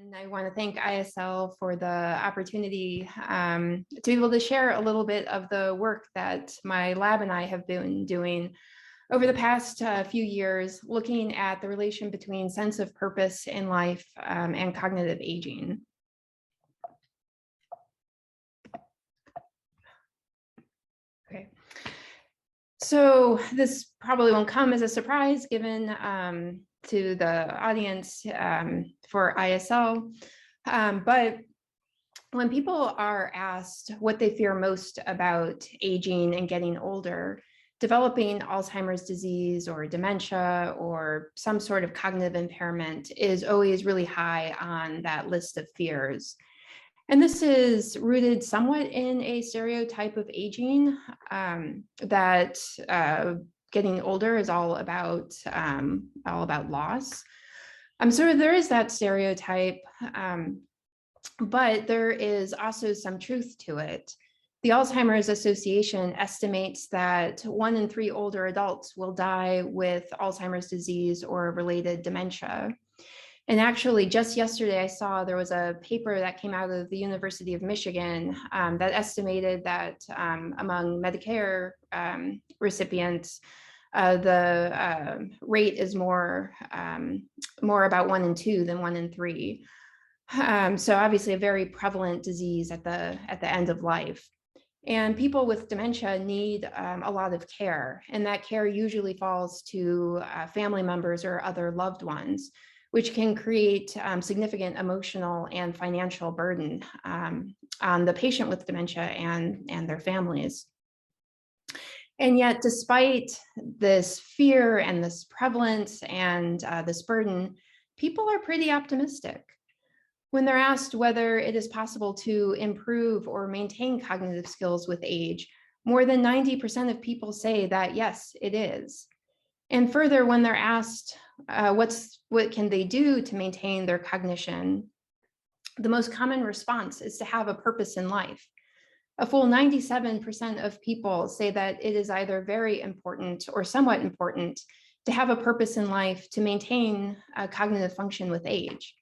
And I want to thank ISL for the opportunity to be able to share a little bit of the work that my lab and I have been doing over the past few years, looking at the relation between sense of purpose in life and cognitive aging. Okay. So this probably won't come as a surprise given to the audience for ISL, but when people are asked what they fear most about aging and getting older, developing Alzheimer's disease or dementia or some sort of cognitive impairment is always really high on that list of fears. And this is rooted somewhat in a stereotype of aging that getting older is all about loss. So there is that stereotype, but there is also some truth to it. The Alzheimer's Association estimates that 1 in 3 older adults will die with Alzheimer's disease or related dementia. And actually, just yesterday, I saw there was a paper that came out of the University of Michigan that estimated that among Medicare recipients, the rate is more about 1 in 2 than 1 in 3. So obviously, a very prevalent disease at the end of life. And people with dementia need a lot of care, and that care usually falls to family members or other loved ones, which can create significant emotional and financial burden on the patient with dementia and their families. And yet, despite this fear and this prevalence and this burden, people are pretty optimistic. When they're asked whether it is possible to improve or maintain cognitive skills with age, more than 90% of people say that yes, it is. And further, when they're asked what can they do to maintain their cognition, the most common response is to have a purpose in life. A full 97% of people say that it is either very important or somewhat important to have a purpose in life to maintain cognitive function with age.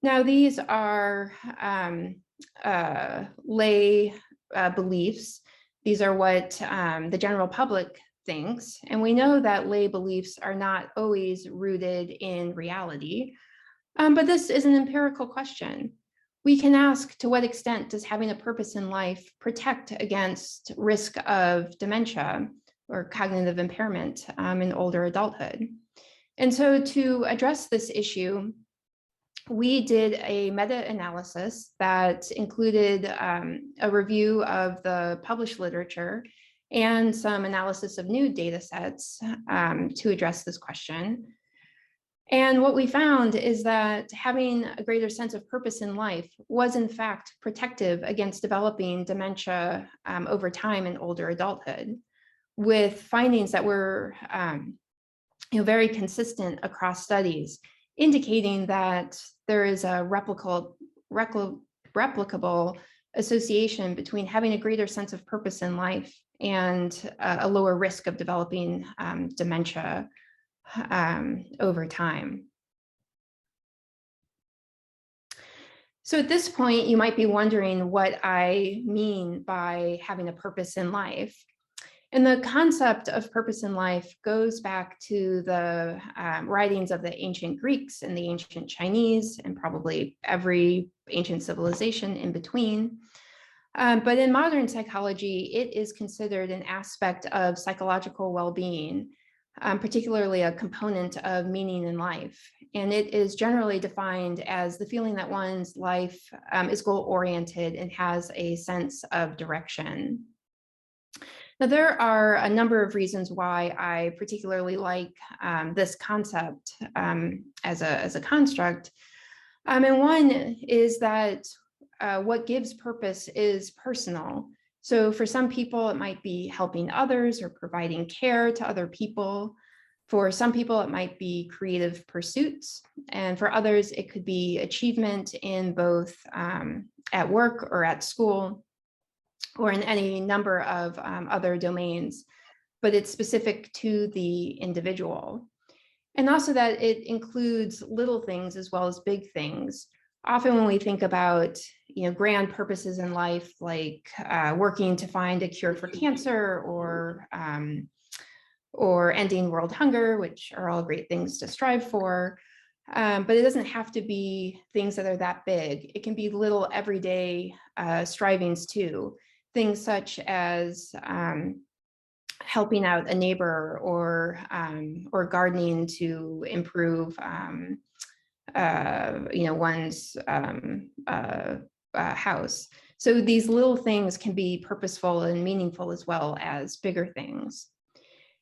Now, these are lay beliefs. These are what the general public thinks. And we know that lay beliefs are not always rooted in reality. But this is an empirical question. We can ask, to what extent does having a purpose in life protect against risk of dementia or cognitive impairment in older adulthood? And so to address this issue, we did a meta-analysis that included a review of the published literature and some analysis of new data sets to address this question. And what we found is that having a greater sense of purpose in life was in fact protective against developing dementia over time in older adulthood, with findings that were very consistent across studies, indicating that there is a replicable association between having a greater sense of purpose in life and a lower risk of developing dementia over time. So at this point, you might be wondering what I mean by having a purpose in life. And the concept of purpose in life goes back to the writings of the ancient Greeks and the ancient Chinese, and probably every ancient civilization in between. But in modern psychology, it is considered an aspect of psychological well-being, particularly a component of meaning in life. And it is generally defined as the feeling that one's life is goal-oriented and has a sense of direction. Now, there are a number of reasons why I particularly like this concept as a construct. And one is that what gives purpose is personal. So for some people, it might be helping others or providing care to other people. For some people, it might be creative pursuits. And for others, it could be achievement in both at work or at school, or in any number of other domains, but it's specific to the individual. And also that it includes little things as well as big things. often when we think about, grand purposes in life, like working to find a cure for cancer or ending world hunger, which are all great things to strive for. But it doesn't have to be things that are that big. It can be little everyday strivings too. Things such as helping out a neighbor or gardening to improve one's house. So these little things can be purposeful and meaningful as well as bigger things.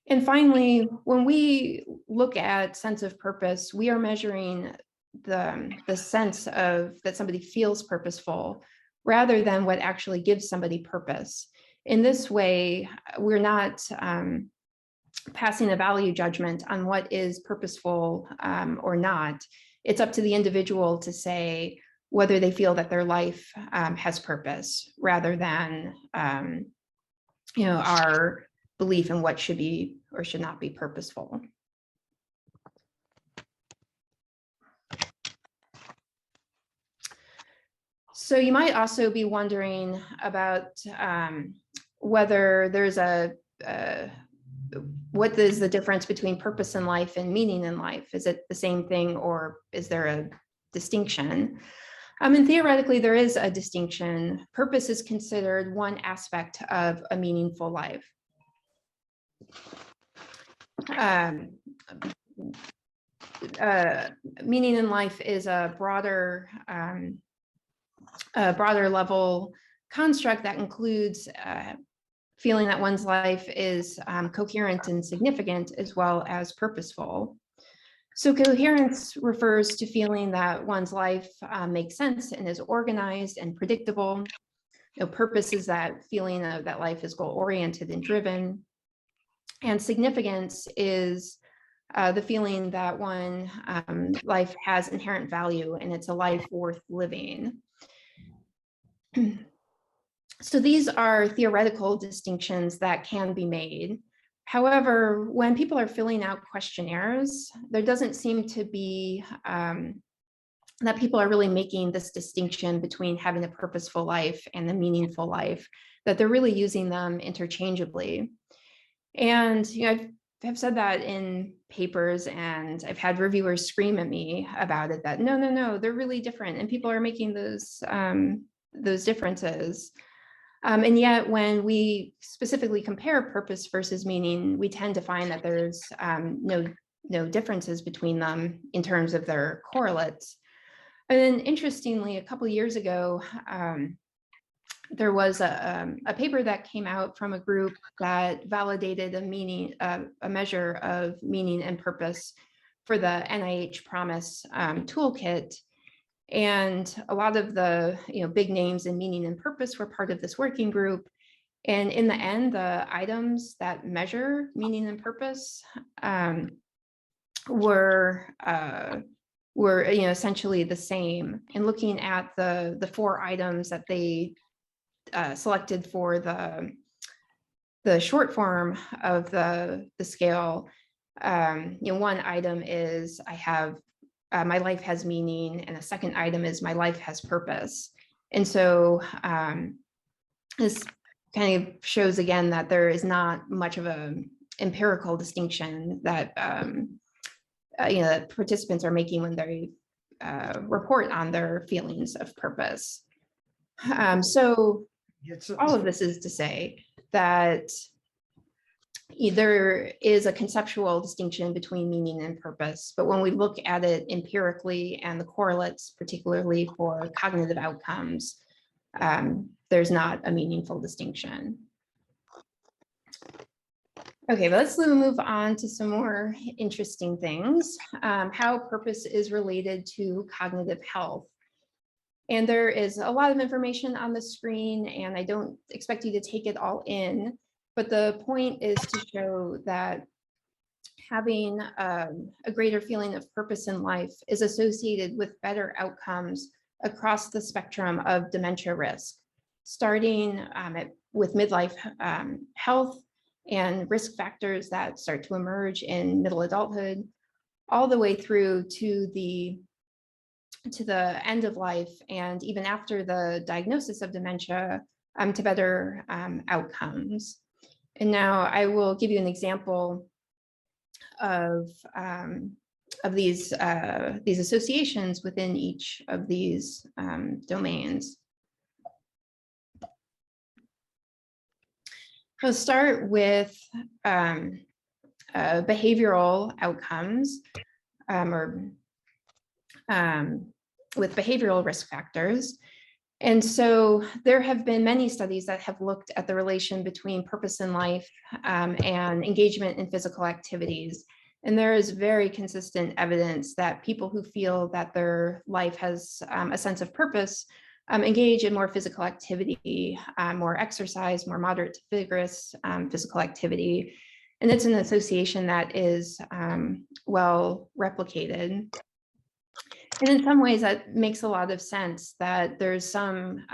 And finally, when we look at sense of purpose, we are measuring the sense of that somebody feels purposeful rather than what actually gives somebody purpose. In this way, we're not passing a value judgment on what is purposeful or not. It's up to the individual to say whether they feel that their life has purpose rather than our belief in what should be or should not be purposeful. So you might also be wondering about whether there's what is the difference between purpose in life and meaning in life? Is it the same thing, or is there a distinction? And theoretically, there is a distinction. Purpose is considered one aspect of a meaningful life. Meaning in life is a broader level construct that includes feeling that one's life is coherent and significant as well as purposeful. So coherence refers to feeling that one's life makes sense and is organized and predictable. Purpose is that feeling of that life is goal-oriented and driven. And significance is the feeling that one life has inherent value and it's a life worth living. So these are theoretical distinctions that can be made. However, when people are filling out questionnaires, there doesn't seem to be that people are really making this distinction between having a purposeful life and a meaningful life, that they're really using them interchangeably. And I've said that in papers, and I've had reviewers scream at me about it, that no, they're really different, and people are making those differences. And yet, when we specifically compare purpose versus meaning, we tend to find that there's no differences between them in terms of their correlates. And then, interestingly, a couple of years ago, there was a paper that came out from a group that validated a measure of meaning and purpose for the NIH Promise toolkit. And a lot of the big names in meaning and purpose were part of this working group. And in the end, the items that measure meaning and purpose were essentially the same. And looking at the 4 items that they selected for the short form of the scale, one item is I have my life has meaning, and a second item is my life has purpose. And so this kind of shows again that there is not much of an empirical distinction that that participants are making when they report on their feelings of purpose. So all of this is to say that there is a conceptual distinction between meaning and purpose, but when we look at it empirically and the correlates, particularly for cognitive outcomes, there's not a meaningful distinction. Okay, but let's move on to some more interesting things. How purpose is related to cognitive health. And there is a lot of information on the screen, and I don't expect you to take it all in. But the point is to show that having a greater feeling of purpose in life is associated with better outcomes across the spectrum of dementia risk, starting with midlife health and risk factors that start to emerge in middle adulthood, all the way through to the to the end of life and even after the diagnosis of dementia to better outcomes. And now I will give you an example of these associations within each of these domains. I'll start with behavioral outcomes with behavioral risk factors. And so there have been many studies that have looked at the relation between purpose in life and engagement in physical activities. And there is very consistent evidence that people who feel that their life has a sense of purpose engage in more physical activity, more exercise, more moderate to vigorous physical activity. And it's an association that is well replicated. And in some ways, that makes a lot of sense that there's some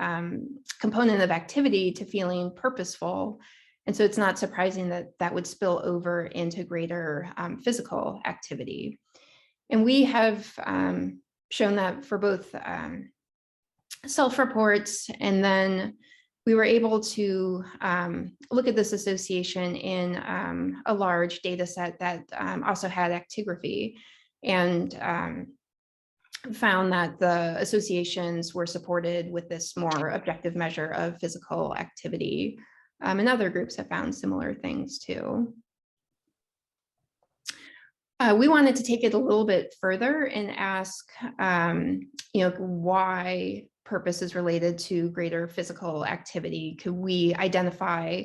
component of activity to feeling purposeful. And so it's not surprising that that would spill over into greater physical activity. And we have shown that for both self-reports, and then we were able to look at this association in a large data set that also had actigraphy, and found that the associations were supported with this more objective measure of physical activity. And other groups have found similar things too. We wanted to take it a little bit further and ask, why purpose is related to greater physical activity. Could we identify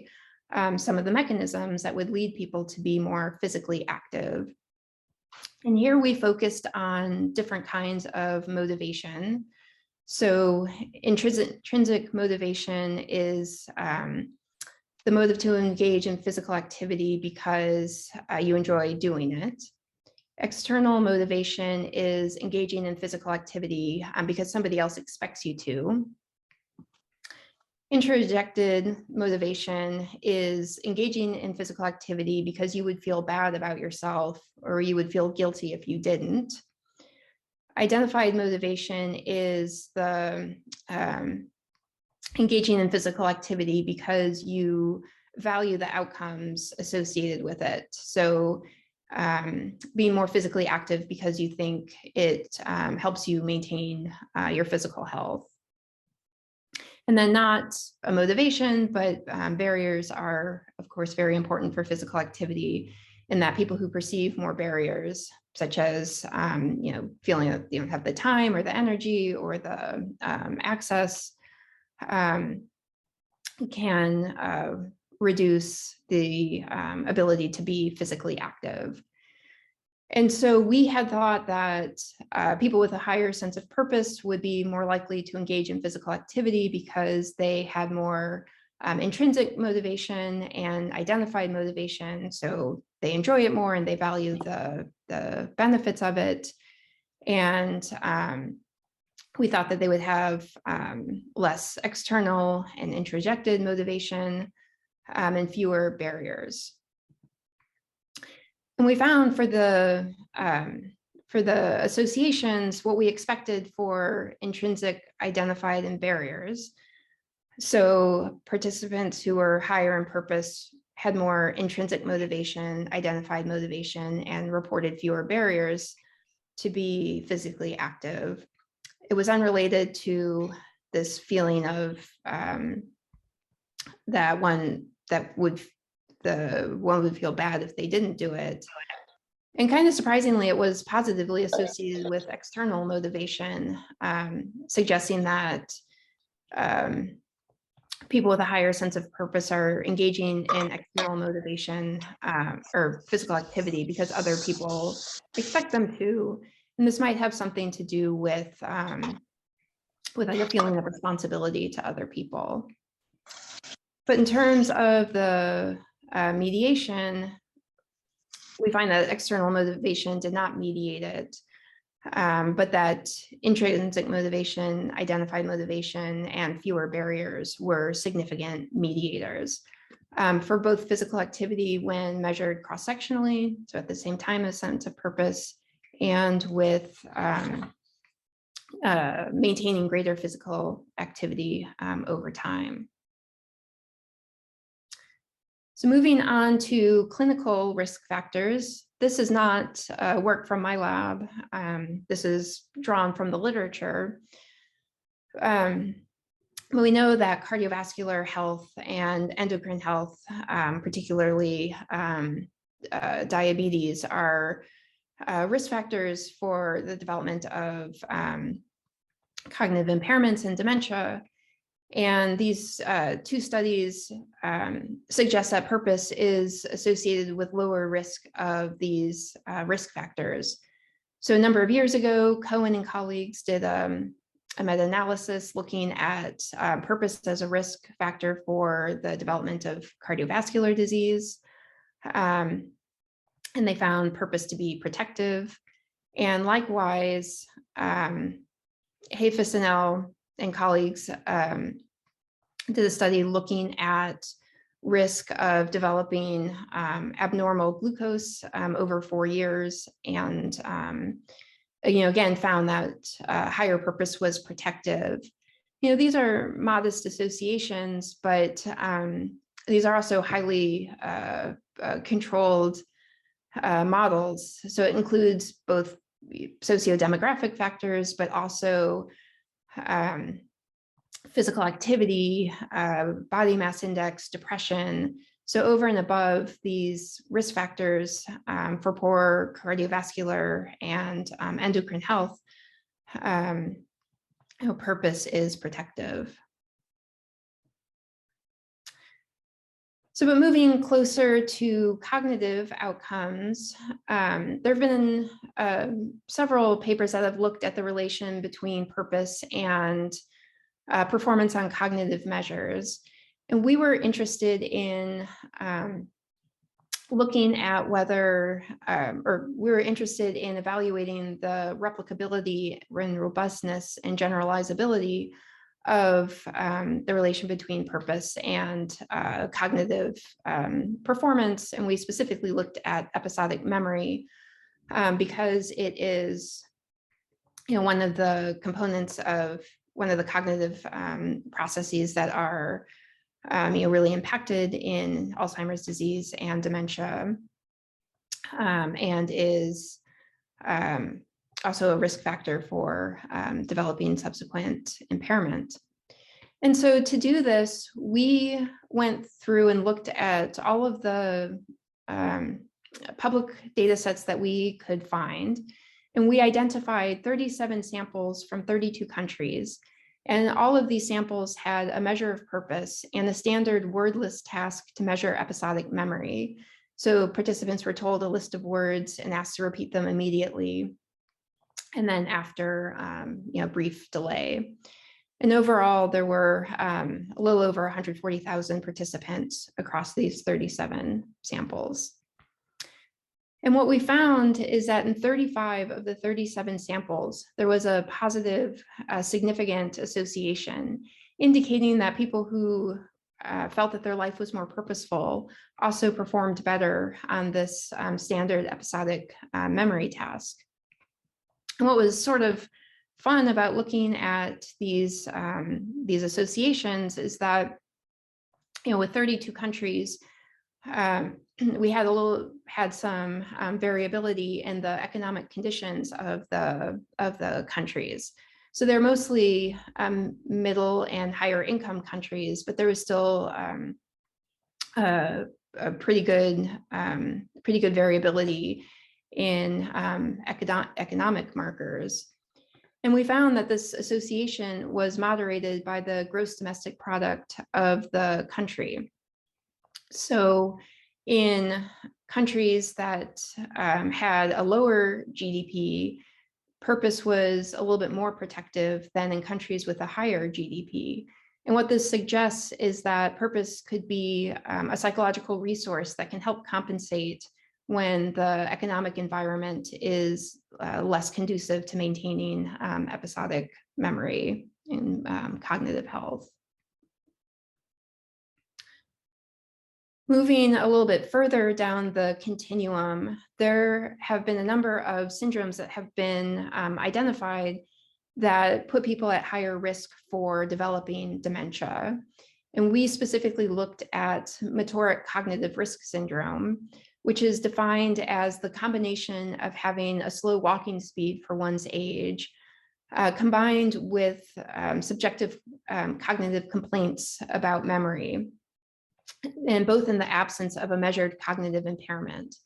some of the mechanisms that would lead people to be more physically active? And here we focused on different kinds of motivation. So intrinsic motivation is the motive to engage in physical activity because you enjoy doing it. External motivation is engaging in physical activity because somebody else expects you to. Introjected motivation is engaging in physical activity because you would feel bad about yourself or you would feel guilty if you didn't. Identified motivation is the engaging in physical activity because you value the outcomes associated with it. So being more physically active because you think it helps you maintain your physical health. And then not a motivation, but barriers are, of course, very important for physical activity, in that people who perceive more barriers, such as feeling that they don't have the time or the energy or the access, can reduce the ability to be physically active. And so we had thought that people with a higher sense of purpose would be more likely to engage in physical activity because they had more intrinsic motivation and identified motivation. So they enjoy it more and they value the benefits of it. And we thought that they would have less external and introjected motivation and fewer barriers. And we found for the associations what we expected for intrinsic, identified, and barriers. So participants who were higher in purpose had more intrinsic motivation, identified motivation, and reported fewer barriers to be physically active. It was unrelated to this feeling of that one would feel bad if they didn't do it. And kind of surprisingly, it was positively associated with external motivation, suggesting that people with a higher sense of purpose are engaging in external motivation or physical activity because other people expect them to. And this might have something to do with like a feeling of responsibility to other people. But in terms of the mediation, we find that external motivation did not mediate it, but that intrinsic motivation, identified motivation, and fewer barriers were significant mediators for both physical activity when measured cross-sectionally, so at the same time as sense of purpose, and with maintaining greater physical activity over time. So moving on to clinical risk factors, this is not work from my lab. This is drawn from the literature. We know that cardiovascular health and endocrine health, particularly diabetes, are risk factors for the development of cognitive impairments and dementia. And these two studies suggest that purpose is associated with lower risk of these risk factors. So a number of years ago, Cohen and colleagues did a meta-analysis looking at purpose as a risk factor for the development of cardiovascular disease. And they found purpose to be protective. And likewise, Hayfus and colleagues did a study looking at risk of developing abnormal glucose over 4 years, and again found that higher purpose was protective. These are modest associations, but these are also highly controlled models. So it includes both sociodemographic factors, but also physical activity, body mass index, depression. So over and above these risk factors for poor cardiovascular and endocrine health, purpose is protective. So, but moving closer to cognitive outcomes, there have been several papers that have looked at the relation between purpose and performance on cognitive measures. And we were interested in looking at whether, or we were interested in evaluating the replicability and robustness and generalizability of the relation between purpose and cognitive performance. And we specifically looked at episodic memory because it is, one of the components of one of the cognitive processes that are really impacted in Alzheimer's disease and dementia, and is also a risk factor for developing subsequent impairment. And so to do this, we went through and looked at all of the public data sets that we could find. And we identified 37 samples from 32 countries. And all of these samples had a measure of purpose and a standard wordless task to measure episodic memory. So participants were told a list of words and asked to repeat them immediately, and then after brief delay. And overall, there were a little over 140,000 participants across these 37 samples. And what we found is that in 35 of the 37 samples, there was a positive, significant association, indicating that people who felt that their life was more purposeful also performed better on this standard episodic memory task. And what was sort of fun about looking at these associations is that, with 32 countries, we had some variability in the economic conditions of the countries. So they're mostly middle and higher income countries, but there was still a pretty good variability in economic markers. And we found that this association was moderated by the gross domestic product of the country. So in countries that had a lower GDP, purpose was a little bit more protective than in countries with a higher GDP. And what this suggests is that purpose could be a psychological resource that can help compensate when the economic environment is less conducive to maintaining episodic memory and cognitive health. Moving a little bit further down the continuum, there have been a number of syndromes that have been identified that put people at higher risk for developing dementia. And we specifically looked at motoric cognitive risk syndrome, which is defined as the combination of having a slow walking speed for one's age, combined with subjective cognitive complaints about memory, and both in the absence of a measured cognitive impairment.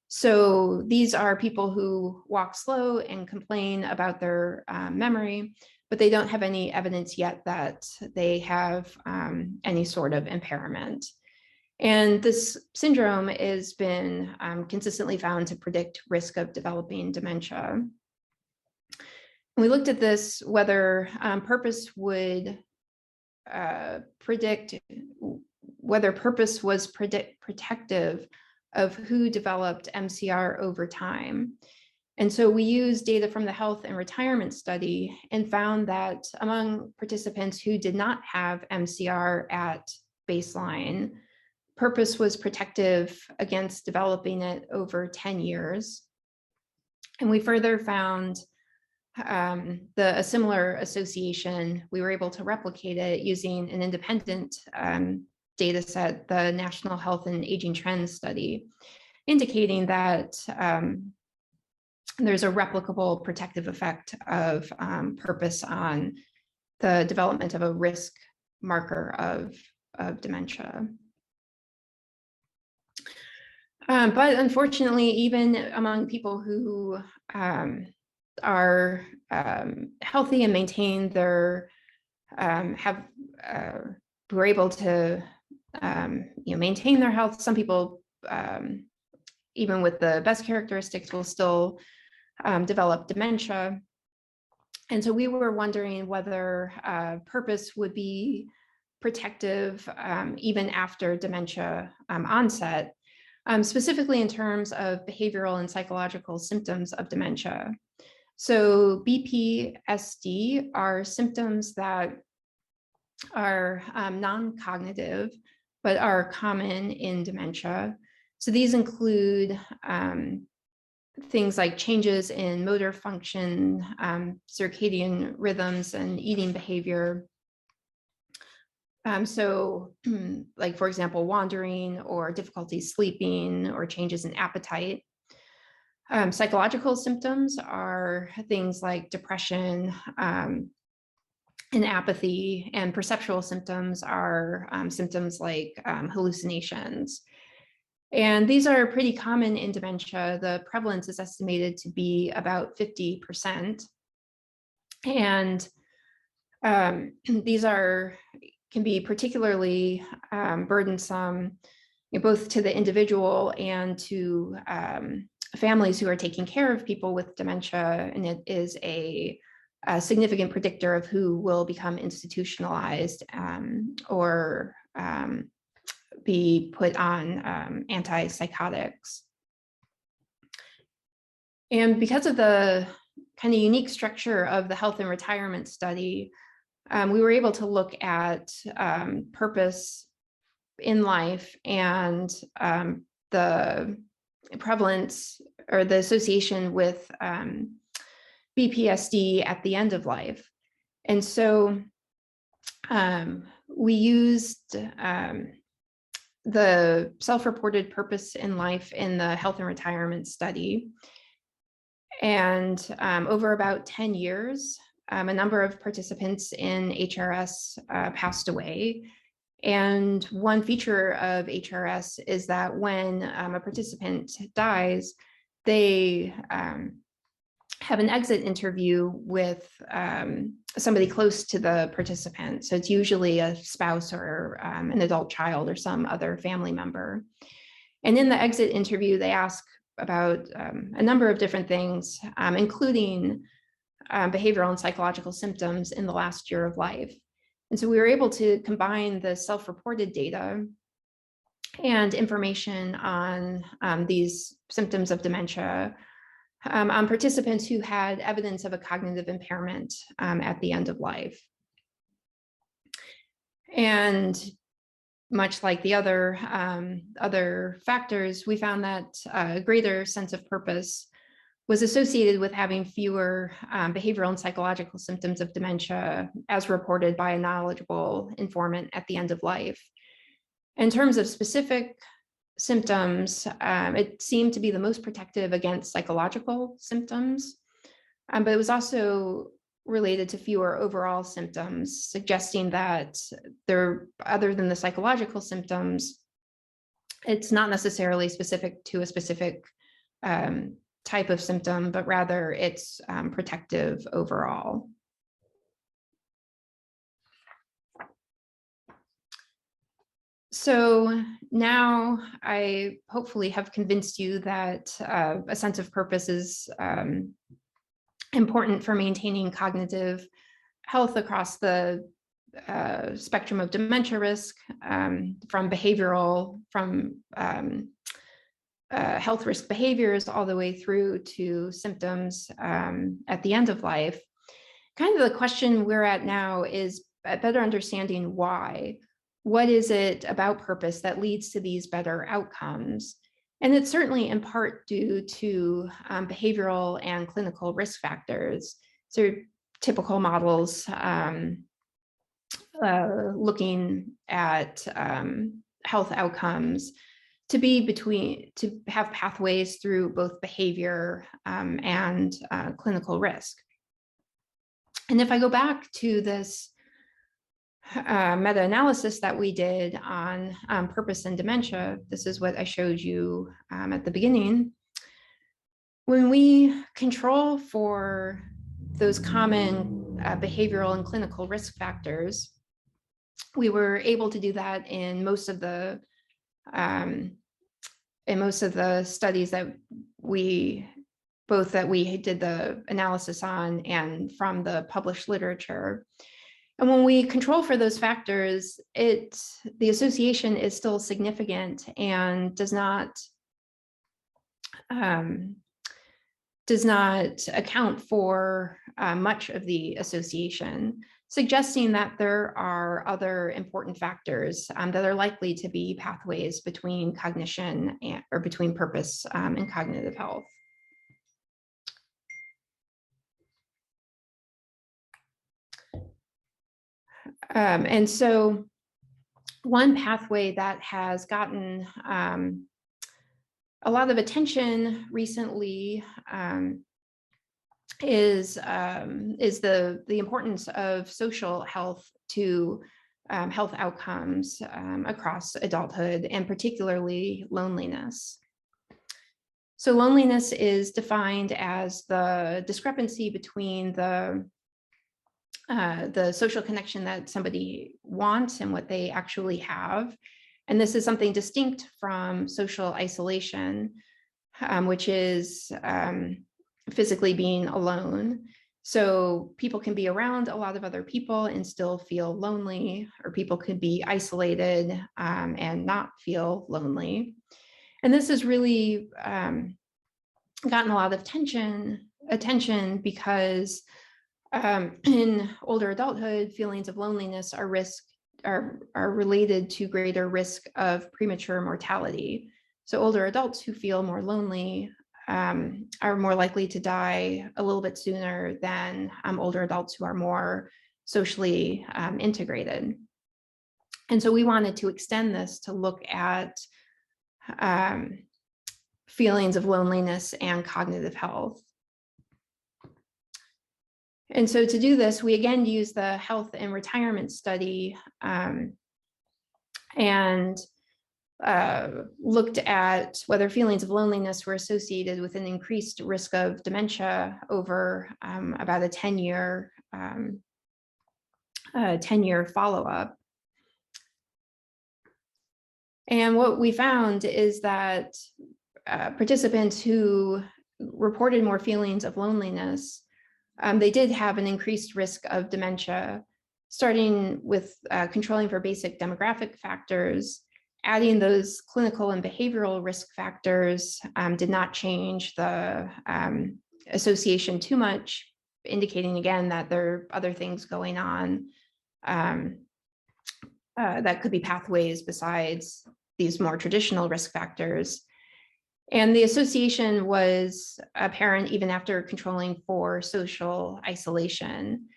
So these are people who walk slow and complain about their memory, but they don't have any evidence yet that they have any sort of impairment. And this syndrome has been consistently found to predict risk of developing dementia. We looked at this, whether purpose would predict, whether purpose was protective of who developed MCR over time. And so we used data from the health and retirement study and found that among participants who did not have MCR at baseline, purpose was protective against developing it over 10 years. And we further found a similar association. We were able to replicate it using an independent data set, the National Health and Aging Trends Study, indicating that there's a replicable protective effect of purpose on the development of a risk marker of dementia. But unfortunately, even among people who are healthy and maintain their, who are able to maintain their health, some people, even with the best characteristics, will still develop dementia. And so we were wondering whether purpose would be protective even after dementia onset, specifically in terms of behavioral and psychological symptoms of dementia. So BPSD are symptoms that are non-cognitive, but are common in dementia. So these include things like changes in motor function, circadian rhythms, and eating behavior. So like, for example, wandering or difficulty sleeping or changes in appetite. Psychological symptoms are things like depression and apathy, and perceptual symptoms are symptoms like hallucinations. And these are pretty common in dementia. The prevalence is estimated to be about 50%. And these can be particularly burdensome, both to the individual and to families who are taking care of people with dementia. And it is a significant predictor of who will become institutionalized or be put on antipsychotics. And because of the kind of unique structure of the health and retirement study, we were able to look at purpose in life and the prevalence or the association with BPSD at the end of life. And so we used the self-reported purpose in life in the health and retirement study. And over about 10 years, a number of participants in HRS passed away. And one feature of HRS is that when a participant dies, they have an exit interview with somebody close to the participant. So it's usually a spouse or an adult child or some other family member. And in the exit interview, they ask about a number of different things, including behavioral and psychological symptoms in the last year of life. And so we were able to combine the self-reported data and information on these symptoms of dementia on participants who had evidence of a cognitive impairment at the end of life. And much like the other factors, we found that a greater sense of purpose was associated with having fewer behavioral and psychological symptoms of dementia as reported by a knowledgeable informant at the end of life. In terms of specific symptoms, it seemed to be the most protective against psychological symptoms, but it was also related to fewer overall symptoms, suggesting that other than the psychological symptoms, it's not necessarily specific to a specific type of symptom, but rather it's protective overall. So now I hopefully have convinced you that a sense of purpose is important for maintaining cognitive health across the spectrum of dementia risk, from behavioral, from health risk behaviors all the way through to symptoms at the end of life. Kind of the question we're at now is a better understanding why. What is it about purpose that leads to these better outcomes? And it's certainly in part due to behavioral and clinical risk factors. So typical models looking at health outcomes to have pathways through both behavior and clinical risk. And if I go back to this meta-analysis that we did on purpose and dementia, this is what I showed you at the beginning. When we control for those common behavioral and clinical risk factors, we were able to do that in most of the studies that we did the analysis on and from the published literature. And when we control for those factors, the association is still significant and does not account for much of the association, suggesting that there are other important factors that are likely to be pathways between cognition or between purpose and cognitive health. And so one pathway that has gotten a lot of attention recently is the importance of social health to health outcomes across adulthood, and particularly loneliness. So loneliness is defined as the discrepancy between the social connection that somebody wants and what they actually have. And this is something distinct from social isolation, which is physically being alone. So people can be around a lot of other people and still feel lonely, or people could be isolated and not feel lonely. And this has really gotten a lot of attention because in older adulthood, feelings of loneliness are related to greater risk of premature mortality. So older adults who feel more lonely are more likely to die a little bit sooner than older adults who are more socially integrated. And so we wanted to extend this to look at feelings of loneliness and cognitive health. And so to do this, we again use the health and retirement study and looked at whether feelings of loneliness were associated with an increased risk of dementia over about a 10-year follow-up. And what we found is that participants who reported more feelings of loneliness, they did have an increased risk of dementia, starting with controlling for basic demographic factors. Adding those clinical and behavioral risk factors did not change the association too much, indicating again that there are other things going on that could be pathways besides these more traditional risk factors. And the association was apparent even after controlling for social isolation,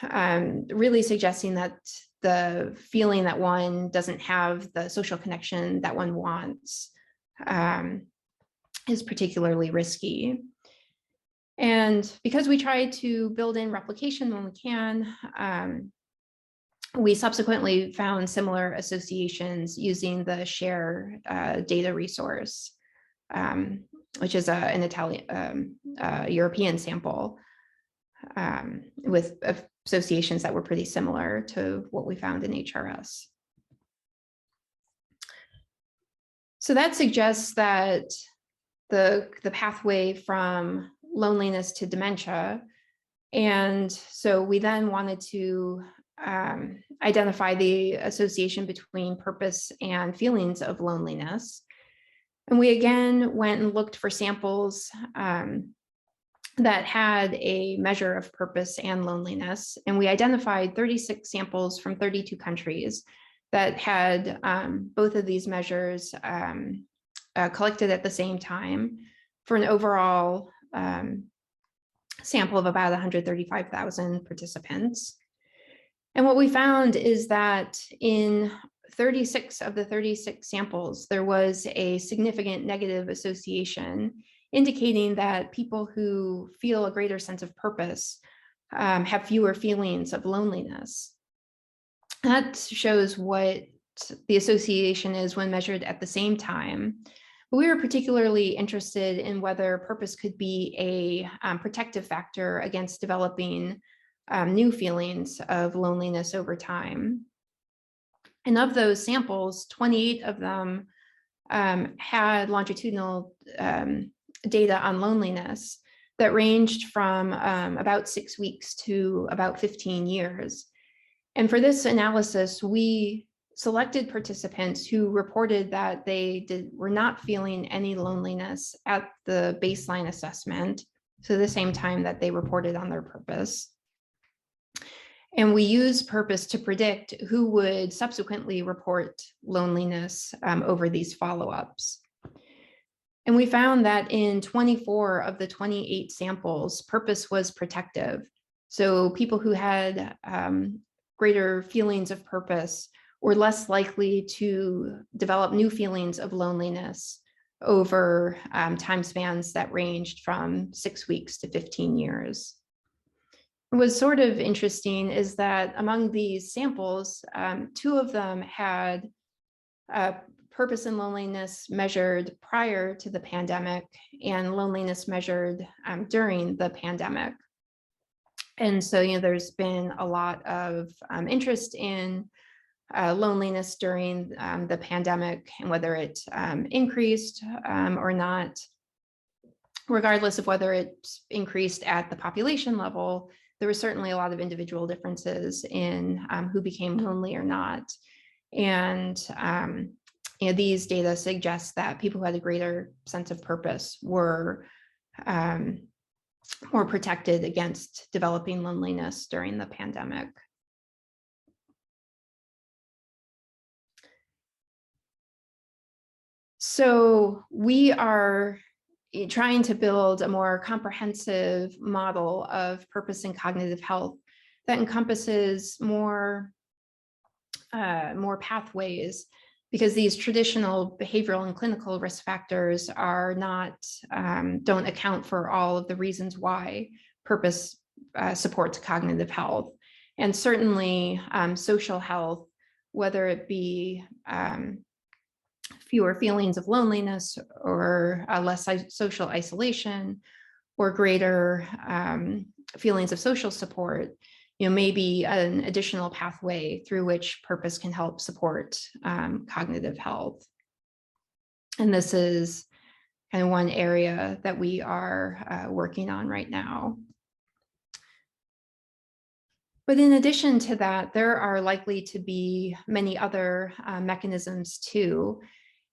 really suggesting that the feeling that one doesn't have the social connection that one wants is particularly risky. And because we try to build in replication when we can, we subsequently found similar associations using the SHARE data resource, which is an Italian, European sample with associations that were pretty similar to what we found in HRS. So that suggests that the pathway from loneliness to dementia. And so we then wanted to identify the association between purpose and feelings of loneliness. And we again went and looked for samples that had a measure of purpose and loneliness. And we identified 36 samples from 32 countries that had both of these measures collected at the same time for an overall sample of about 135,000 participants. And what we found is that in 36 of the 36 samples, there was a significant negative association, indicating that people who feel a greater sense of purpose have fewer feelings of loneliness. That shows what the association is when measured at the same time. But we were particularly interested in whether purpose could be a protective factor against developing new feelings of loneliness over time. And of those samples, 28 of them had longitudinal data on loneliness that ranged from about 6 weeks to about 15 years. And for this analysis, we selected participants who reported that they were not feeling any loneliness at the baseline assessment, so the same time that they reported on their purpose. And we used purpose to predict who would subsequently report loneliness over these follow-ups. And we found that in 24 of the 28 samples, purpose was protective. So people who had greater feelings of purpose were less likely to develop new feelings of loneliness over time spans that ranged from 6 weeks to 15 years. What's sort of interesting is that among these samples, 2 of them had purpose and loneliness measured prior to the pandemic and loneliness measured during the pandemic. And so, there's been a lot of interest in loneliness during the pandemic and whether it increased or not. Regardless of whether it increased at the population level, there were certainly a lot of individual differences in who became lonely or not. And these data suggest that people who had a greater sense of purpose were more protected against developing loneliness during the pandemic. So we are trying to build a more comprehensive model of purpose and cognitive health that encompasses more pathways, because these traditional behavioral and clinical risk factors are not, don't account for all of the reasons why purpose supports cognitive health. And certainly social health, whether it be fewer feelings of loneliness or less social isolation or greater feelings of social support, may be an additional pathway through which purpose can help support cognitive health. And this is kind of one area that we are working on right now. But in addition to that, there are likely to be many other mechanisms too.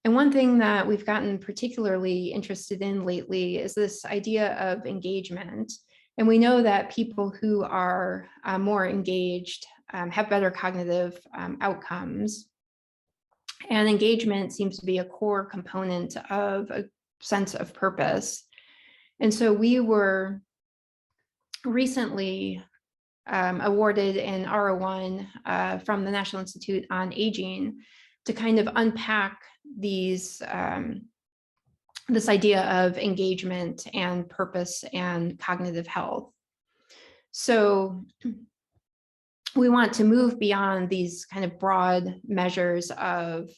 And one thing that we've gotten particularly interested in lately is this idea of engagement. And we know that people who are more engaged have better cognitive outcomes. And engagement seems to be a core component of a sense of purpose. And so we were recently awarded an R01 from the National Institute on Aging to kind of unpack these this idea of engagement and purpose and cognitive health. So we want to move beyond these kind of broad measures of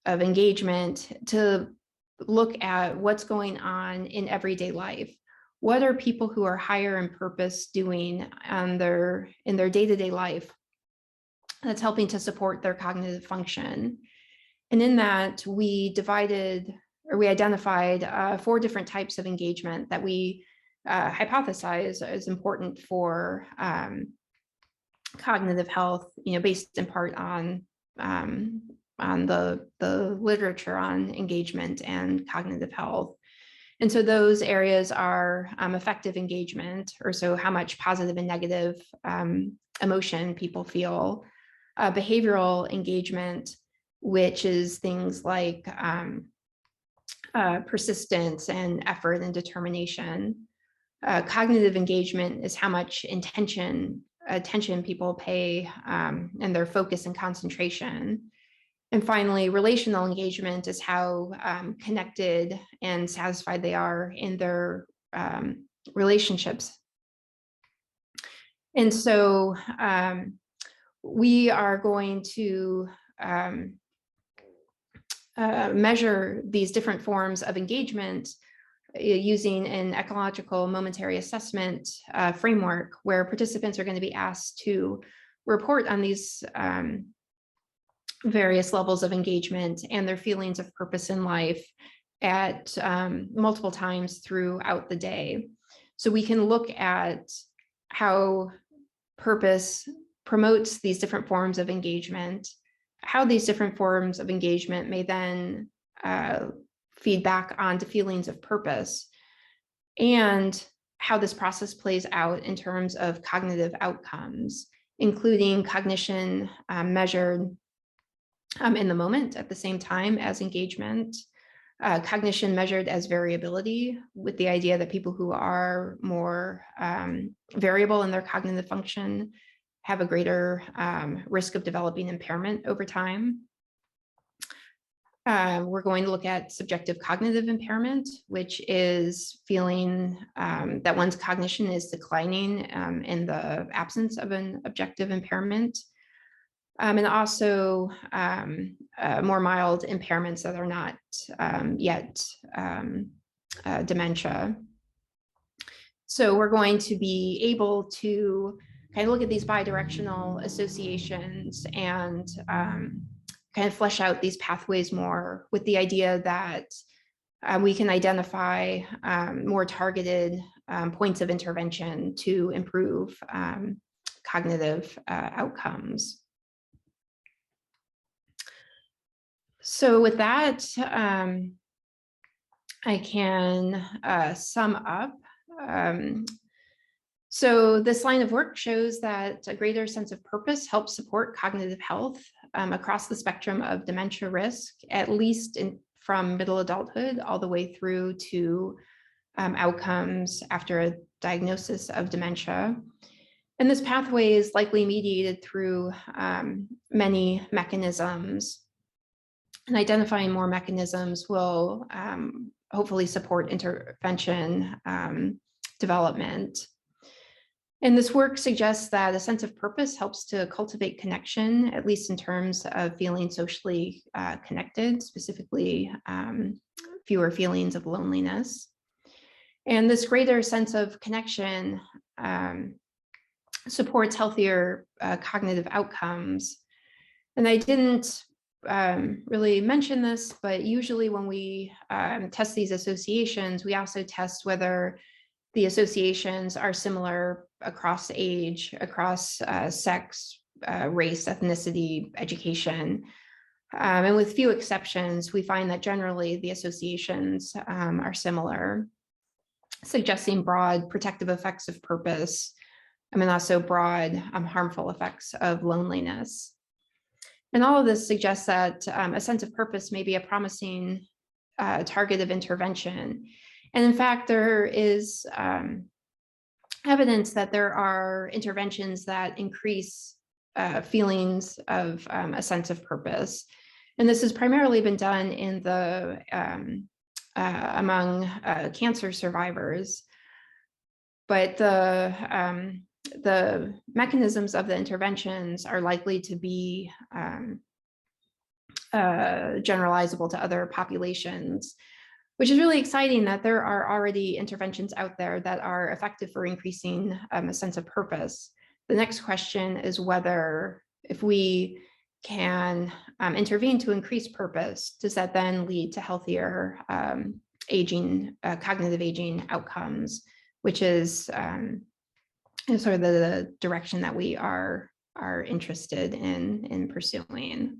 engagement to look at what's going on in everyday life. What are people who are higher in purpose doing in their day-to-day life that's helping to support their cognitive function? And in that, we identified 4 different types of engagement that we hypothesize is important for cognitive health, based in part on the literature on engagement and cognitive health. And so those areas are effective engagement, or so how much positive and negative emotion people feel, behavioral engagement, which is things like persistence and effort and determination. Cognitive engagement is how much attention people pay and their focus and concentration. And finally, relational engagement is how connected and satisfied they are in their relationships. And so we are going to measure these different forms of engagement using an ecological momentary assessment framework, where participants are going to be asked to report on these various levels of engagement and their feelings of purpose in life at multiple times throughout the day. So we can look at how purpose promotes these different forms of engagement, how these different forms of engagement may then feed back onto feelings of purpose, and how this process plays out in terms of cognitive outcomes, including cognition measured in the moment at the same time as engagement, cognition measured as variability, with the idea that people who are more variable in their cognitive function have a greater risk of developing impairment over time. We're going to look at subjective cognitive impairment, which is feeling that one's cognition is declining in the absence of an objective impairment. And also more mild impairments that are not yet dementia. So we're going to be able to kind of look at these bidirectional associations and kind of flesh out these pathways more, with the idea that we can identify more targeted points of intervention to improve cognitive outcomes. So with that, I can sum up. So this line of work shows that a greater sense of purpose helps support cognitive health across the spectrum of dementia risk, at least from middle adulthood all the way through to outcomes after a diagnosis of dementia. And this pathway is likely mediated through many mechanisms. And identifying more mechanisms will hopefully support intervention development. And this work suggests that a sense of purpose helps to cultivate connection, at least in terms of feeling socially connected, specifically fewer feelings of loneliness. And this greater sense of connection supports healthier cognitive outcomes. And I didn't really mention this, but usually when we test these associations, we also test whether the associations are similar across age, across sex, race, ethnicity, education. And with few exceptions, we find that generally the associations are similar, suggesting broad protective effects of purpose, and also broad harmful effects of loneliness. And all of this suggests that a sense of purpose may be a promising targeted intervention. And in fact, there is evidence that there are interventions that increase feelings of a sense of purpose. And this has primarily been done in the among cancer survivors. But the mechanisms of the interventions are likely to be generalizable to other populations, which is really exciting that there are already interventions out there that are effective for increasing a sense of purpose. The next question is whether, if we can intervene to increase purpose, does that then lead to healthier aging, cognitive aging outcomes, which is sort of the direction that we are interested in pursuing.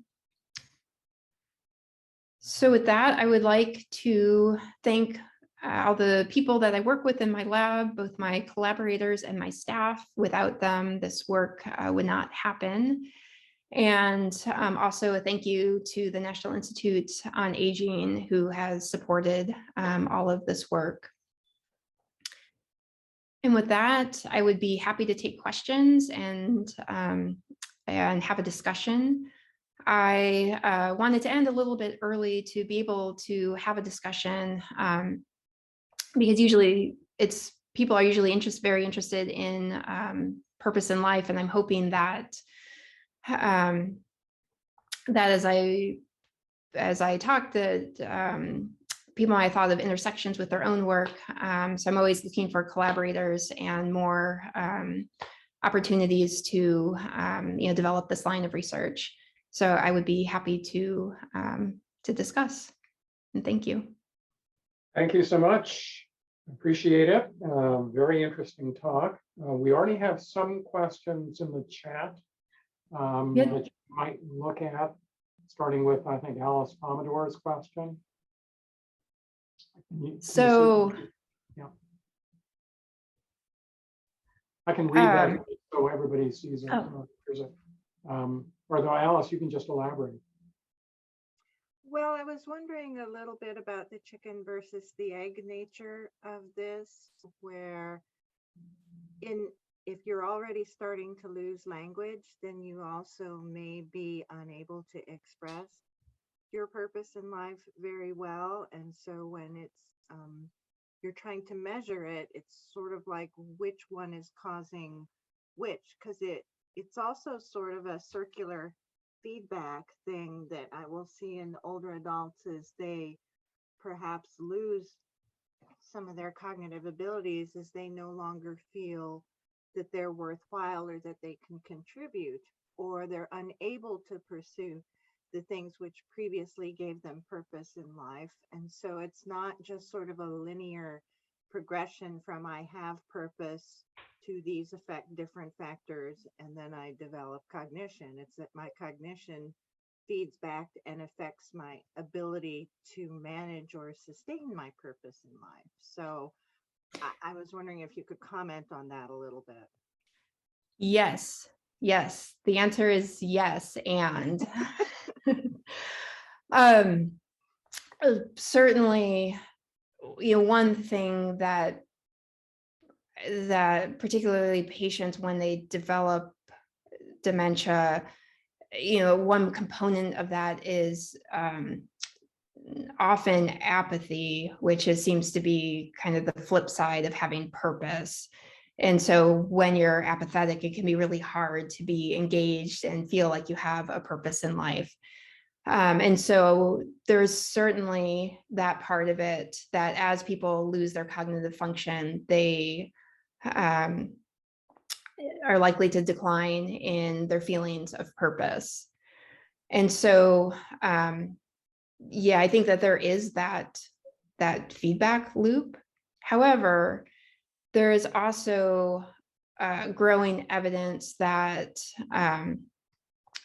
So with that, I would like to thank all the people that I work with in my lab, both my collaborators and my staff. Without them, this work would not happen. And also a thank you to the National Institute on Aging, who has supported all of this work. And with that, I would be happy to take questions and have a discussion. I wanted to end a little bit early to be able to have a discussion because usually people are usually very interested in purpose in life, and I'm hoping that that as I talked, that people might have thought of intersections with their own work. So I'm always looking for collaborators and more opportunities to develop this line of research. So I would be happy to discuss. And thank you. Thank you so much. Appreciate it. Very interesting talk. We already have some questions in the chat that you might look at, starting with, I think, Alice Pomodoro's question. So, yeah, I can read that so everybody sees it. Or though, Alice, you can just elaborate. Well, I was wondering a little bit about the chicken versus the egg nature of this, where if you're already starting to lose language, then you also may be unable to express your purpose in life very well. And so when it's you're trying to measure it, it's sort of like which one is causing which, because it's also sort of a circular feedback thing that I will see in older adults as they perhaps lose some of their cognitive abilities, as they no longer feel that they're worthwhile or that they can contribute, or they're unable to pursue the things which previously gave them purpose in life. And so it's not just sort of a linear progression from I have purpose to these affect different factors and then I develop cognition. It's that my cognition feeds back and affects my ability to manage or sustain my purpose in life. So I was wondering if you could comment on that a little bit. Yes. The answer is yes. And certainly, one thing that particularly patients, when they develop dementia, one component of that is often apathy, which seems to be kind of the flip side of having purpose. And so when you're apathetic, it can be really hard to be engaged and feel like you have a purpose in life. And so there's certainly that part of it, that as people lose their cognitive function, they are likely to decline in their feelings of purpose. And so, yeah, I think that there is that feedback loop. However, there is also growing evidence that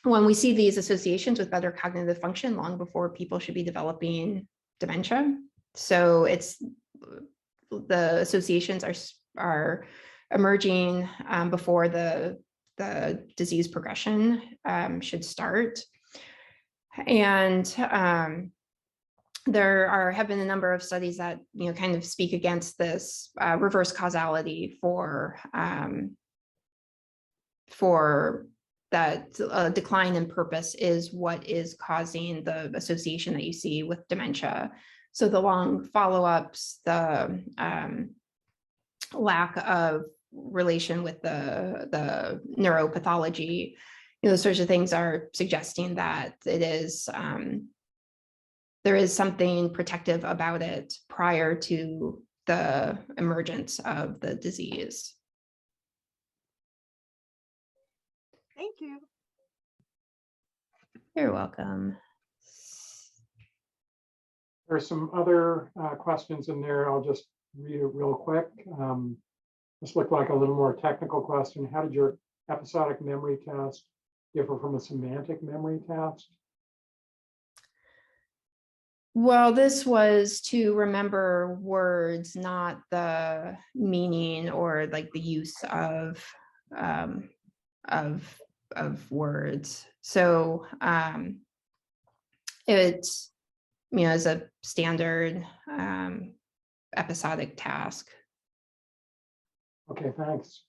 when we see these associations with better cognitive function long before people should be developing dementia. So the associations are emerging before the disease progression should start. And have been a number of studies that kind of speak against this reverse causality for that decline in purpose is what is causing the association that you see with dementia. So the long follow-ups, the lack of relation with the neuropathology, those sorts of things are suggesting that it is there is something protective about it prior to the emergence of the disease. Thank you. You're welcome. There's some other questions in there. I'll just read it real quick. This looked like a little more technical question. How did your episodic memory test differ from a semantic memory test? Well, this was to remember words, not the meaning or like the use of words. So it's is a standard episodic task. Okay, thanks.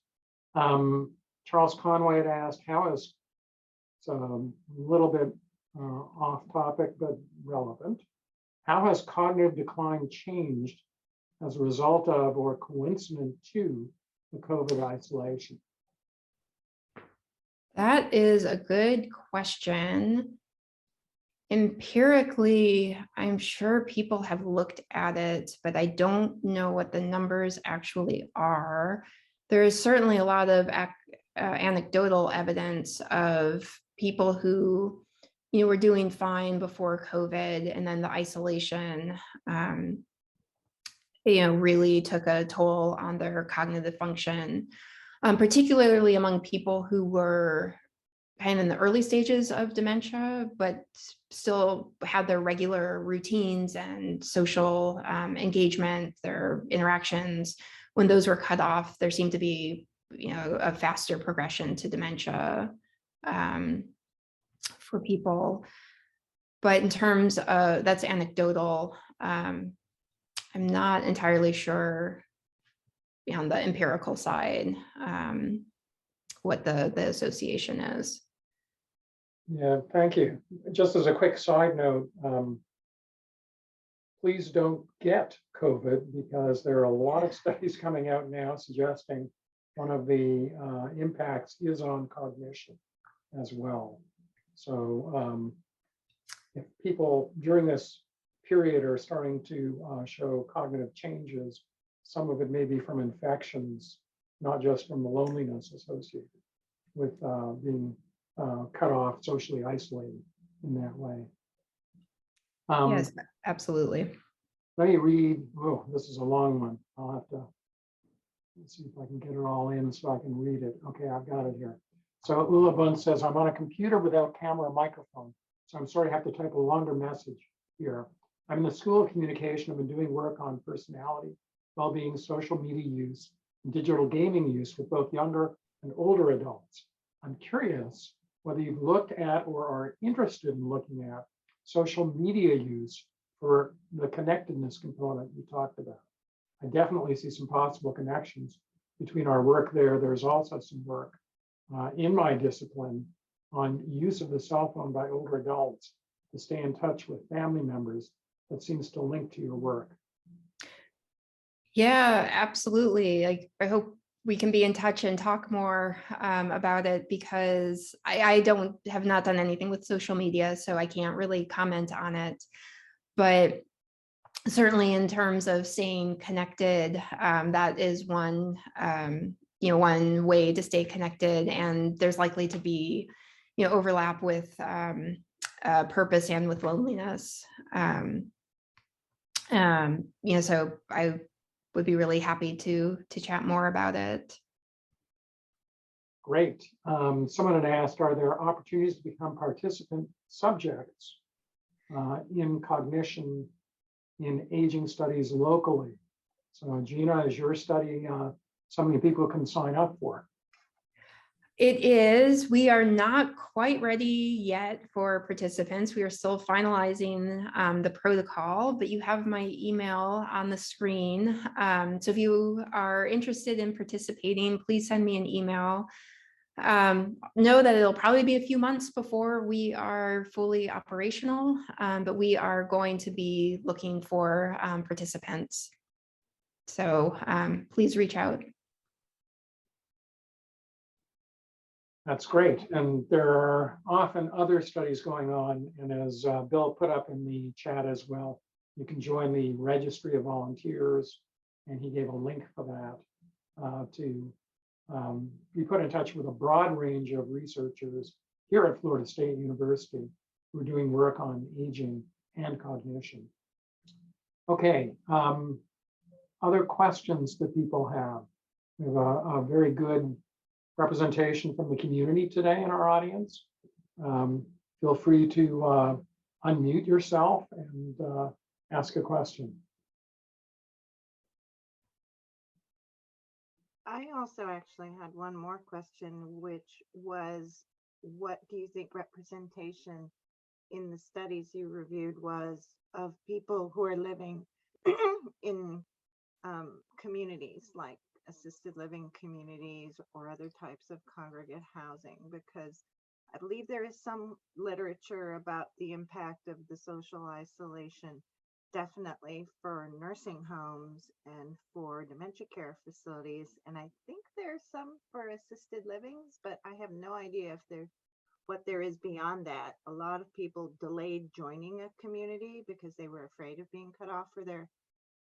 Charles Conway had asked, how is, it's a little bit off topic, but relevant. How has cognitive decline changed as a result of or coincident to the COVID isolation? That is a good question. Empirically, I'm sure people have looked at it, but I don't know what the numbers actually are. There is certainly a lot of anecdotal evidence of people who were doing fine before COVID, and then the isolation really took a toll on their cognitive function, particularly among people who were kind of in the early stages of dementia, but still had their regular routines and social engagement, their interactions. When those were cut off, there seemed to be a faster progression to dementia for people. But in terms of, that's anecdotal, I'm not entirely sure on the empirical side what the association is. Yeah, thank you. Just as a quick side note, please don't get COVID, because there are a lot of studies coming out now suggesting one of the impacts is on cognition as well. So if people during this period are starting to show cognitive changes, some of it may be from infections, not just from the loneliness associated with being cut off, socially isolated in that way. Yes, absolutely. Let me read, oh, this is a long one. I'll have to, let's see if I can get it all in so I can read it. Okay, I've got it here. So Ula Bund says, I'm on a computer without camera or microphone, so I'm sorry I have to type a longer message here. I'm in the School of Communication. I've been doing work on personality, well-being, social media use, and digital gaming use with both younger and older adults. I'm curious whether you've looked at or are interested in looking at social media use for the connectedness component you talked about. I definitely see some possible connections between our work there. There's also some work in my discipline on use of the cell phone by older adults to stay in touch with family members that seems to link to your work. Yeah, absolutely. I hope we can be in touch and talk more about it, because I have not done anything with social media, so I can't really comment on it. But certainly in terms of staying connected, that is one one way to stay connected, and there's likely to be overlap with purpose and with loneliness. So I would be really happy to chat more about it. Great. Someone had asked, are there opportunities to become participant subjects in cognition in aging studies locally? So Gina, is your study something people can sign up for? It is. We are not quite ready yet for participants. We are still finalizing the protocol, but you have my email on the screen. So if you are interested in participating, please send me an email. Know that it'll probably be a few months before we are fully operational, but we are going to be looking for participants. So please reach out. That's great. And there are often other studies going on. And as Bill put up in the chat as well, you can join the Registry of Volunteers. And he gave a link for that to be put in touch with a broad range of researchers here at Florida State University who are doing work on aging and cognition. Okay, other questions that people have? We have a very good representation from the community today in our audience. Feel free to unmute yourself and ask a question. I also actually had one more question, which was, what do you think representation in the studies you reviewed was of people who are living in communities like assisted living communities or other types of congregate housing? Because I believe there is some literature about the impact of the social isolation, definitely for nursing homes and for dementia care facilities. And I think there's some for assisted livings, but I have no idea if there's what there is beyond that. A lot of people delayed joining a community because they were afraid of being cut off for their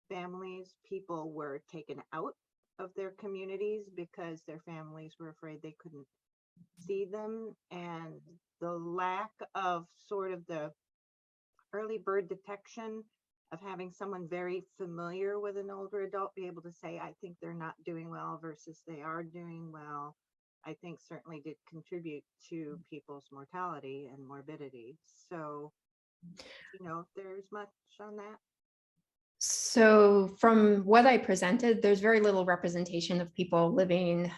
families. People were taken out of their communities because their families were afraid they couldn't see them. And the lack of sort of the early bird detection of having someone very familiar with an older adult be able to say, I think they're not doing well versus they are doing well, I think certainly did contribute to people's mortality and morbidity. So, you know, if there's much on that. So from what I presented, there's very little representation of people living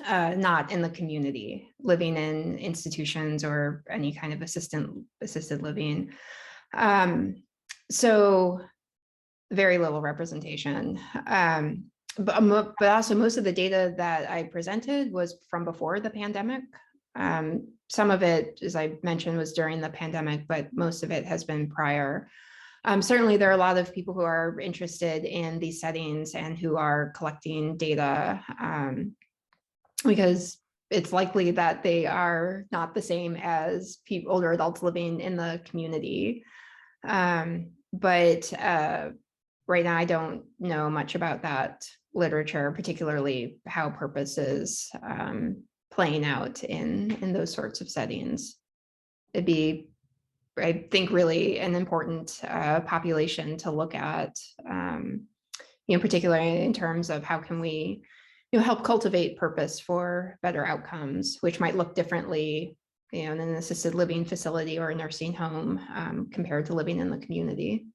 not in the community, living in institutions or any kind of assisted living. So very little representation. But also most of the data that I presented was from before the pandemic. Some of it, as I mentioned, was during the pandemic, but most of it has been prior. Certainly, there are a lot of people who are interested in these settings and who are collecting data because it's likely that they are not the same as older adults living in the community. But right now, I don't know much about that literature, particularly how purpose is playing out in those sorts of settings. It'd be, I think, really an important population to look at, particularly in terms of how can we, help cultivate purpose for better outcomes, which might look differently, in an assisted living facility or a nursing home compared to living in the community.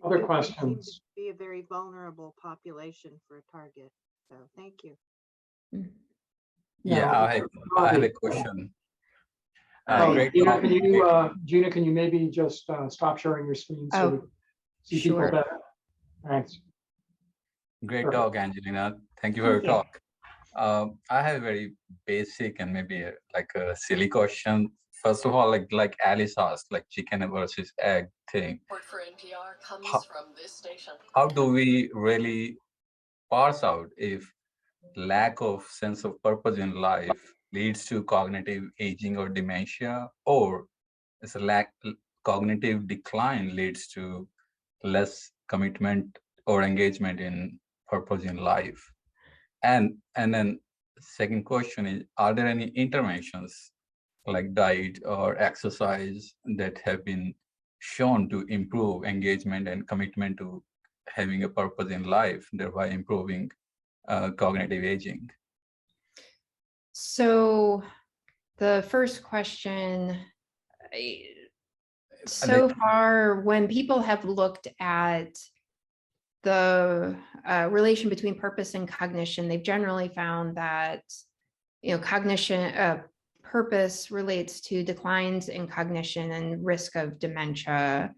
Other It questions? seems to be a very vulnerable population for a target. So thank you. Yeah, No. I have a question. Great. Gina, can you maybe just stop sharing your screen so we can see sure. people better? Thanks. Great talk, Angelina. Thank you for your talk. I have a very basic and maybe like a silly question. First of all, like Alice asked, like chicken versus egg thing. For NPR comes from this station. How do we really parse out if lack of sense of purpose in life leads to cognitive aging or dementia, or is a cognitive decline leads to less commitment or engagement in purpose in life? And then second question is, are there any interventions like diet or exercise that have been shown to improve engagement and commitment to having a purpose in life, thereby improving cognitive aging? So the first question, so far, when people have looked at the relation between purpose and cognition, they've generally found that, cognition, purpose relates to declines in cognition and risk of dementia.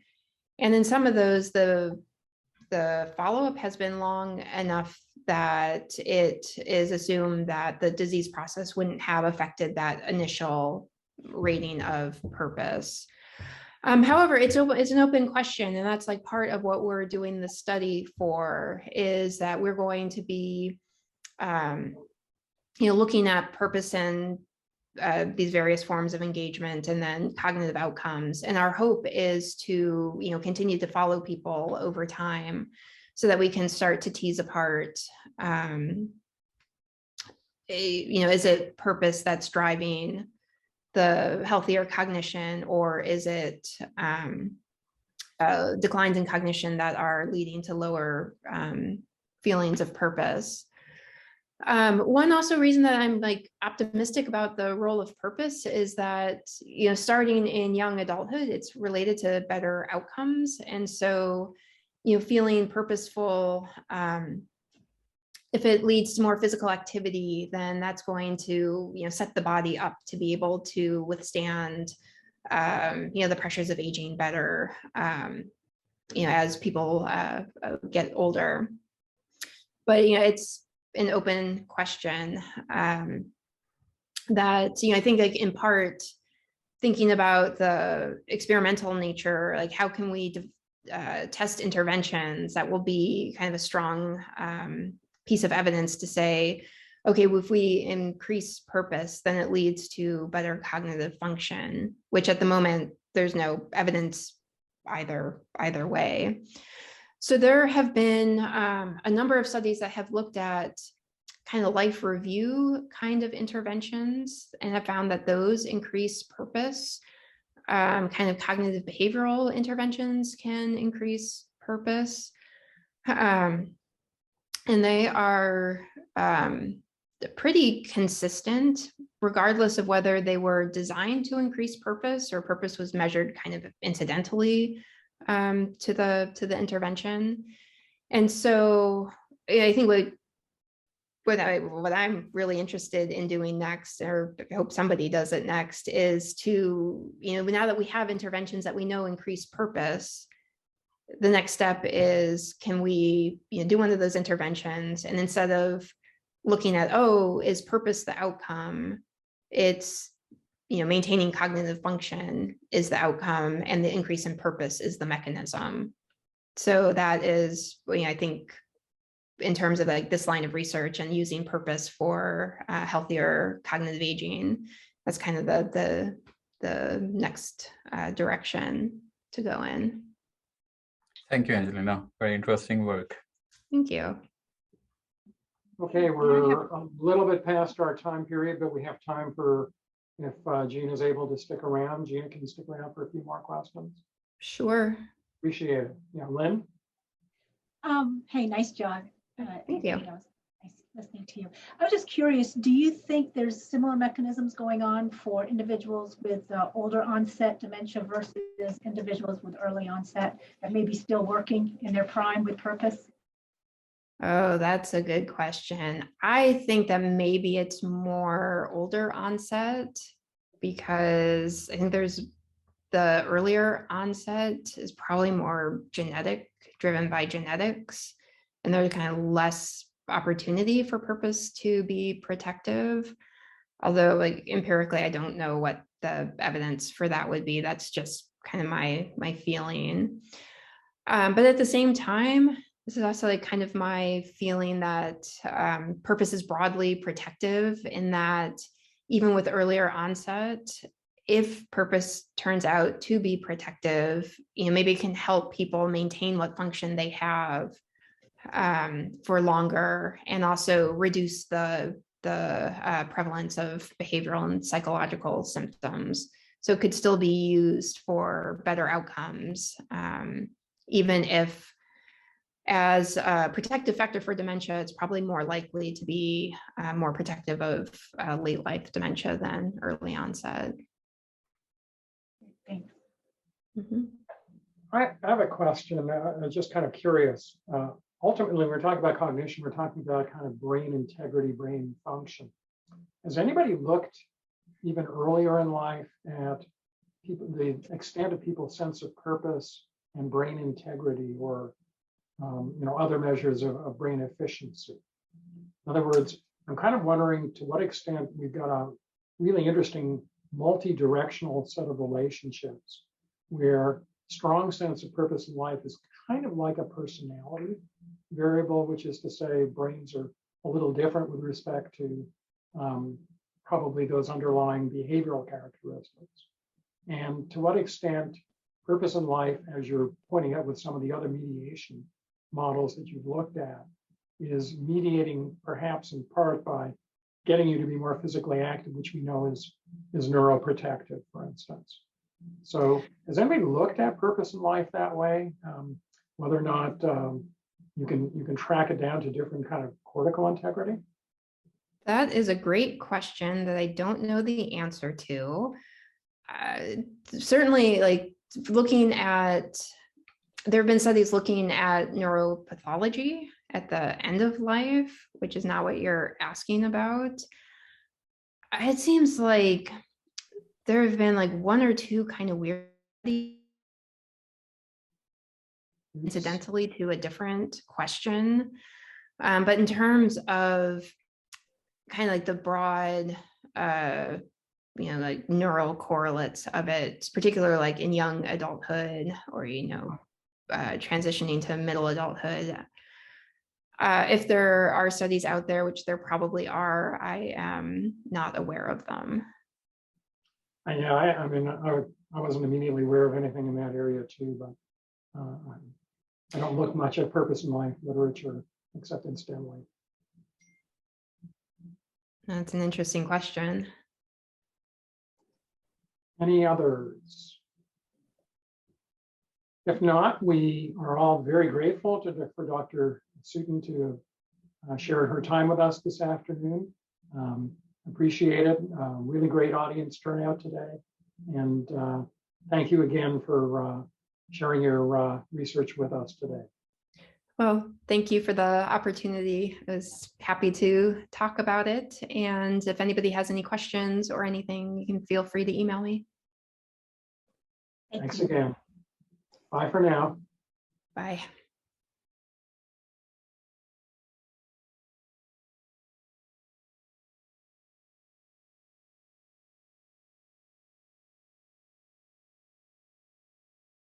And in some of those, the follow-up has been long enough that it is assumed that the disease process wouldn't have affected that initial rating of purpose. However, it's an open question, and that's like part of what we're doing the study for, is that we're going to be, looking at purpose and these various forms of engagement and then cognitive outcomes. And our hope is to, continue to follow people over time so that we can start to tease apart, is it purpose that's driving the healthier cognition, or is it declines in cognition that are leading to lower feelings of purpose? One also reason that I'm like optimistic about the role of purpose is that, starting in young adulthood, it's related to better outcomes. And so, feeling purposeful, if it leads to more physical activity, then that's going to, set the body up to be able to withstand, the pressures of aging better, as people get older. But, it's an open question that, I think, like, in part, thinking about the experimental nature, like how can we test interventions that will be kind of a strong piece of evidence to say, okay, well, if we increase purpose, then it leads to better cognitive function, which at the moment, there's no evidence either way. So there have been a number of studies that have looked at kind of life review kind of interventions and have found that those increase purpose. Kind of cognitive behavioral interventions can increase purpose. And they are pretty consistent, regardless of whether they were designed to increase purpose or purpose was measured kind of incidentally to the intervention. And so I think what I'm really interested in doing next, or I hope somebody does it next, is to, now that we have interventions that we know increase purpose, the next step is, can we do one of those interventions, and instead of looking at, is purpose the outcome, it's maintaining cognitive function is the outcome, and the increase in purpose is the mechanism. So that is, I think, in terms of like this line of research and using purpose for healthier cognitive aging, that's kind of the next direction to go in. Thank you, Angelina. Very interesting work. Thank you. Okay, we're a little bit past our time period, but we have time for, if Gina's able to stick around, Gina can stick around for a few more questions. Sure. Appreciate it. Yeah, Lynn? Hey, nice job. Thank you. Nice listening to you. I was just curious, do you think there's similar mechanisms going on for individuals with older onset dementia versus individuals with early onset that may be still working in their prime with purpose? Oh, that's a good question. I think that maybe it's more older onset, because I think there's the earlier onset is probably more driven by genetics, and there's kind of less opportunity for purpose to be protective. Although, like, empirically, I don't know what the evidence for that would be. That's just kind of my feeling. But at the same time, this is also like kind of my feeling that purpose is broadly protective, in that even with earlier onset, if purpose turns out to be protective, maybe it can help people maintain what function they have for longer, and also reduce the prevalence of behavioral and psychological symptoms. So it could still be used for better outcomes, even if as a protective factor for dementia, it's probably more likely to be more protective of late life dementia than early onset. Thanks. Mm-hmm. I have a question. I'm just kind of curious. ultimately, when we're talking about cognition, we're talking about kind of brain integrity, brain function. Has anybody looked even earlier in life at people, the extent of people's sense of purpose and brain integrity, or other measures of brain efficiency? In other words, I'm kind of wondering to what extent we've got a really interesting multi-directional set of relationships where strong sense of purpose in life is kind of like a personality variable, which is to say brains are a little different with respect to probably those underlying behavioral characteristics. And to what extent purpose in life, as you're pointing out with some of the other mediation models that you've looked at, is mediating perhaps in part by getting you to be more physically active, which we know is neuroprotective, for instance. So has anybody looked at purpose in life that way? Whether or not you can track it down to different kind of cortical integrity? That is a great question that I don't know the answer to. Certainly, like looking at, there have been studies looking at neuropathology at the end of life, which is not what you're asking about. It seems like there have been like one or two kind of weird, incidentally to a different question. But in terms of kind of like the broad, like neural correlates of it, particularly like in young adulthood or, transitioning to middle adulthood. If there are studies out there, which there probably are, I am not aware of them. Yeah, I mean, I wasn't immediately aware of anything in that area too, but I don't look much at purpose in life literature except incidentally. That's an interesting question. Any others? If not, we are all very grateful for Dr. Sutin to share her time with us this afternoon. Appreciate it. Really great audience turnout today. And thank you again for sharing your research with us today. Well, thank you for the opportunity. I was happy to talk about it. And if anybody has any questions or anything, you can feel free to email me. Thanks again. Bye for now. Bye.